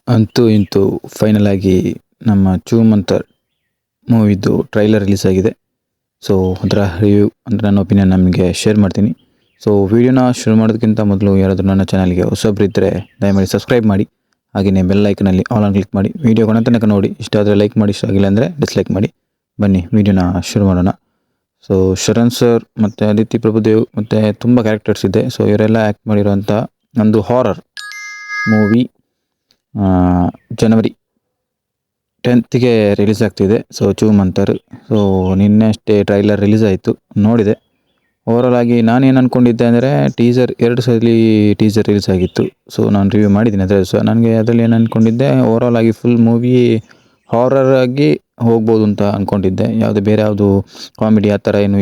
ಅಂತೂ ಇಂತೂ ಫೈನಲ್ ಆಗಿ ನಮ್ಮ ಚೂಮಂತರ್ ಮೂವಿದು ಟ್ರೈಲರ್ ರಿಲೀಸ್ ಆಗಿದೆ. ಸೊ ಅದರ ರಿವ್ಯೂ ಅಂದರೆ ನನ್ನ ಒಪಿನಿಯನ್ ನಮಗೆ ಶೇರ್ ಮಾಡ್ತೀನಿ. ಸೊ ವಿಡಿಯೋನ ಶುರು ಮಾಡೋದಕ್ಕಿಂತ ಮೊದಲು ಯಾರಾದರೂ ನನ್ನ ಚಾನಲ್ಗೆ ಹೊಸಬ್ರಿದ್ದರೆ ದಯಮಾಡಿ ಸಬ್ಸ್ಕ್ರೈಬ್ ಮಾಡಿ, ಹಾಗೆಯೇ ಬೆಲ್ ಐಕನಲ್ಲಿ ಆಲ್ ಆನ್ ಕ್ಲಿಕ್ ಮಾಡಿ. ವಿಡಿಯೋ ಕೊನೆ ತನಕ ನೋಡಿ, ಇಷ್ಟ ಆದರೆ ಲೈಕ್ ಮಾಡಿ, ಇಷ್ಟ ಆಗಿಲ್ಲ ಅಂದರೆ ಡಿಸ್ಲೈಕ್ ಮಾಡಿ. ಬನ್ನಿ ವಿಡಿಯೋನ ಶುರು ಮಾಡೋಣ. ಸೊ ಶರಣ್ ಸರ್ ಮತ್ತು ಅದಿತಿ ಪ್ರಭುದೇವ್ ಮತ್ತು ತುಂಬ ಕ್ಯಾರೆಕ್ಟರ್ಸ್ ಇದೆ. ಸೊ ಇವರೆಲ್ಲ ಆ್ಯಕ್ಟ್ ಮಾಡಿರೋಂಥ ಒಂದು ಹಾರರ್ ಮೂವಿ ಜನವರಿ 10ಗೆ ರಿಲೀಸ್ ಆಗ್ತಿದೆ. ಸೊ ಚೂಮಂತರ್. ಸೊ ನಿನ್ನೆ ಅಷ್ಟೇ ಟ್ರೈಲರ್ ರಿಲೀಸ್ ಆಯಿತು, ನೋಡಿದೆ. ಓವರಾಲ್ ಆಗಿ ನಾನೇನು ಅಂದ್ಕೊಂಡಿದ್ದೆ ಅಂದರೆ ಎರಡು ಸಲ ಟೀಸರ್ ರಿಲೀಸ್ ಆಗಿತ್ತು. ಸೊ ನಾನು ರಿವ್ಯೂ ಮಾಡಿದ್ದೀನಿ ಅದರಲ್ಲಿ. ಸೊ ನನಗೆ ಅದರಲ್ಲಿ ಏನು ಅಂದ್ಕೊಂಡಿದ್ದೆ, ಓವರಾಲ್ ಆಗಿ ಫುಲ್ ಮೂವಿ ಹಾರರ್ ಆಗಿ ಹೋಗ್ಬೋದು ಅಂತ ಅಂದ್ಕೊಂಡಿದ್ದೆ. ಯಾವುದೇ ಬೇರೆ ಯಾವುದು ಕಾಮಿಡಿ ಆ ಥರ ಏನು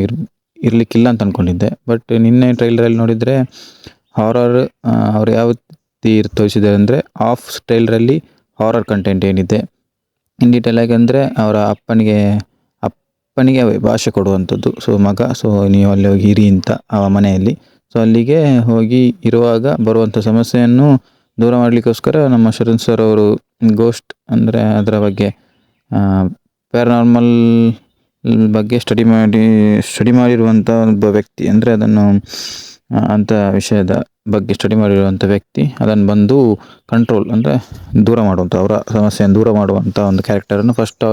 ಇರಲಿಕ್ಕಿಲ್ಲ ಅಂತ ಅಂದ್ಕೊಂಡಿದ್ದೆ. ಬಟ್ ನಿನ್ನೆ ಟ್ರೈಲರಲ್ಲಿ ನೋಡಿದರೆ ಹಾರರ್ ಅವ್ರು ಯಾವ ರೀತಿ ತೋರಿಸಿದ್ದಾರೆ ಅಂದರೆ, ಆಫ್ ಟ್ರೈಲರಲ್ಲಿ ಹಾರರ್ ಕಂಟೆಂಟ್ ಏನಿದೆ ಇನ್ ಡೀಟೇಲ್ ಆಗಿ ಅಂದರೆ ಅವರ ಅಪ್ಪನಿಗೆ ಭಾಷೆ ಕೊಡುವಂಥದ್ದು. ಸೊ ಮಗ, ಸೊ ನೀವು ಅಲ್ಲಿ ಹೋಗಿ ಇರಿ ಅಂತ ಆ ಮನೆಯಲ್ಲಿ. ಸೊ ಅಲ್ಲಿಗೆ ಹೋಗಿ ಇರುವಾಗ ಬರುವಂಥ ಸಮಸ್ಯೆಯನ್ನು ದೂರ ಮಾಡಲಿಕ್ಕೋಸ್ಕರ ನಮ್ಮ ಶರಣ್ ಸರ್ ಅವರು ಗೋಸ್ಟ್ ಅಂದರೆ ಅದರ ಬಗ್ಗೆ ಪ್ಯಾರನಾರ್ಮಲ್ ಬಗ್ಗೆ ಸ್ಟಡಿ ಮಾಡಿರುವಂಥ ಒಬ್ಬ ವ್ಯಕ್ತಿ, ಅಂದರೆ ಅದನ್ನು ಅಂಥ ವಿಷಯದ ಬಗ್ಗೆ ಸ್ಟಡಿ ಮಾಡಿರುವಂಥ ವ್ಯಕ್ತಿ ಅದನ್ನು ಬಂದು ಕಂಟ್ರೋಲ್ ಅಂದರೆ ದೂರ ಮಾಡುವಂಥ, ಅವರ ಸಮಸ್ಯೆಯನ್ನು ದೂರ ಮಾಡುವಂಥ ಒಂದು ಕ್ಯಾರೆಕ್ಟರನ್ನು ಫಸ್ಟ್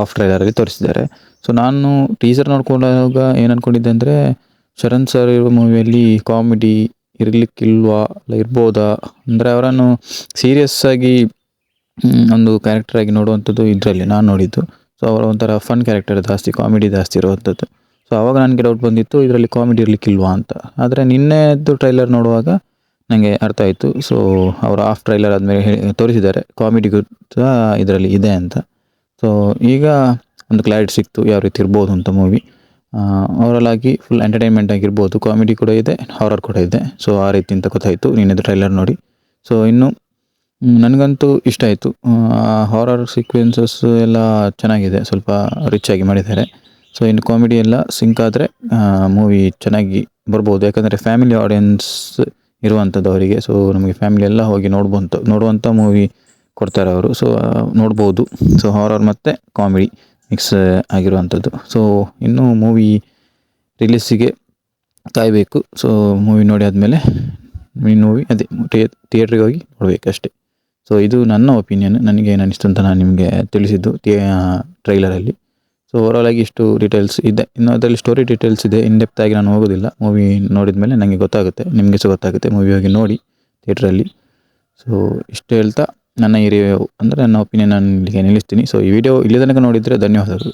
ಆಫ್ ಟ್ರೈಲರಲ್ಲಿ ತೋರಿಸಿದ್ದಾರೆ. ಸೊ ನಾನು ಟೀಸರ್ ನೋಡ್ಕೊಂಡಾಗ ಏನು ಅಂದ್ಕೊಂಡಿದ್ದೆ ಅಂದರೆ, ಶರಣ್ ಸರ್ ಇರುವ ಮೂವಿಯಲ್ಲಿ ಕಾಮಿಡಿ ಇರಲಿಕ್ಕಿಲ್ವಾ, ಅಲ್ಲ ಇರ್ಬೋದಾ ಅಂದರೆ ಅವರನ್ನು ಸೀರಿಯಸ್ ಆಗಿ ಒಂದು ಕ್ಯಾರೆಕ್ಟರಾಗಿ ನೋಡುವಂಥದ್ದು ಇದರಲ್ಲಿ ನಾನು ನೋಡಿದ್ದು. ಸೊ ಅವರ ಒಂಥರ ಫನ್ ಕ್ಯಾರೆಕ್ಟರ್ ಜಾಸ್ತಿ, ಕಾಮಿಡಿ ಜಾಸ್ತಿ ಇರುವಂಥದ್ದು. ಸೊ ಆವಾಗ ನನಗೆ ಡೌಟ್ ಬಂದಿತ್ತು ಇದರಲ್ಲಿ ಕಾಮಿಡಿ ಇರಲಿಕ್ಕಿಲ್ವಾ ಅಂತ. ಆದರೆ ನಿನ್ನೆದ್ದು ಟ್ರೈಲರ್ ನೋಡುವಾಗ ನನಗೆ ಅರ್ಥ ಆಯಿತು. ಸೊ ಅವರು ಆಫ್ ಟ್ರೈಲರ್ ಆದಮೇಲೆ ತೋರಿಸಿದ್ದಾರೆ ಕಾಮಿಡಿ ಸಹ ಇದರಲ್ಲಿ ಇದೆ ಅಂತ. ಸೊ ಈಗ ಒಂದು ಕ್ಲಾರಿಟಿ ಸಿಕ್ತು ಯಾವ ರೀತಿ ಇರ್ಬೋದು ಅಂತ ಮೂವಿ. ಓವರಾಲ್ ಆಗಿ ಫುಲ್ ಎಂಟರ್ಟೈನ್ಮೆಂಟ್ ಆಗಿರ್ಬೋದು, ಕಾಮಿಡಿ ಕೂಡ ಇದೆ, ಹಾರರ್ ಕೂಡ ಇದೆ. ಸೊ ಆ ರೀತಿ ಅಂತ ಗೊತ್ತಾಯಿತು ನಿನ್ನೆದು ಟ್ರೈಲರ್ ನೋಡಿ. ಸೊ ಇನ್ನು ನನಗಂತೂ ಇಷ್ಟ ಆಯಿತು. ಹಾರರ್ ಸೀಕ್ವೆನ್ಸಸ್ ಎಲ್ಲ ಚೆನ್ನಾಗಿದೆ, ಸ್ವಲ್ಪ ರಿಚ್ ಆಗಿ ಮಾಡಿದ್ದಾರೆ. ಸೊ ಇನ್ನು ಕಾಮಿಡಿ ಎಲ್ಲ ಸಿಂಕ್ ಆದರೆ ಮೂವಿ ಚೆನ್ನಾಗಿ ಬರ್ಬೋದು. ಯಾಕಂದರೆ ಫ್ಯಾಮಿಲಿ ಆಡಿಯನ್ಸ್ ಇರುವಂಥದ್ದು ಅವರಿಗೆ. ಸೊ ನಮಗೆ ಫ್ಯಾಮಿಲಿ ಎಲ್ಲ ಹೋಗಿ ನೋಡುವಂಥ ಮೂವಿ ಕೊಡ್ತಾರೆ ಅವರು. ಸೊ ನೋಡ್ಬೋದು. ಸೊ ಹಾರರ್ ಮತ್ತು ಕಾಮಿಡಿ ಮಿಕ್ಸ್ ಆಗಿರುವಂಥದ್ದು. ಸೊ ಇನ್ನೂ ಮೂವಿ ರಿಲೀಸಿಗೆ ಕಾಯಬೇಕು. ಸೊ ಮೂವಿ ನೋಡಿ ಆದಮೇಲೆ ಮೂವಿ ಅದೇ ಥಿಯೇಟ್ರಿಗೆ ಹೋಗಿ ನೋಡಬೇಕಷ್ಟೆ. ಸೊ ಇದು ನನ್ನ ಒಪಿನಿಯನ್, ನನಗೆ ಏನು ಅನಿಸ್ತು ಅಂತ ನಾನು ನಿಮಗೆ ತಿಳಿಸಿದ್ದು ಟ್ರೈಲರಲ್ಲಿ. ಸೊ ಓವರಾಲ್ ಆಗಿ ಇಷ್ಟು ಡೀಟೇಲ್ಸ್ ಇದೆ. ಇನ್ನು ಅದರಲ್ಲಿ ಸ್ಟೋರಿ ಡೀಟೇಲ್ಸ್ ಇದೆ, ಇನ್ ಡೆಪ್ತ್ ಆಗಿ ನಾನು ಹೋಗೋದಿಲ್ಲ. ಮೂವಿ ನೋಡಿದ ಮೇಲೆ ನನಗೆ ಗೊತ್ತಾಗುತ್ತೆ, ನಿಮಗೆ ಸಹ ಗೊತ್ತಾಗುತ್ತೆ. ಮೂವಿ ಹೋಗಿ ನೋಡಿ ಥಿಯೇಟ್ರಲ್ಲಿ. ಸೊ ಇಷ್ಟು ಹೇಳ್ತಾ ನನ್ನ ಈ ರಿವ್ಯೂ ಅಂದರೆ ನನ್ನ ಒಪಿನಿಯನ್ ನಾನು ಇಲ್ಲಿಗೆ ನಿಲ್ಲಿಸ್ತೀನಿ. ಸೊ ಈ ವಿಡಿಯೋ ಇಲ್ಲಿ ತನಕ ನೋಡಿದರೆ ಧನ್ಯವಾದಗಳು.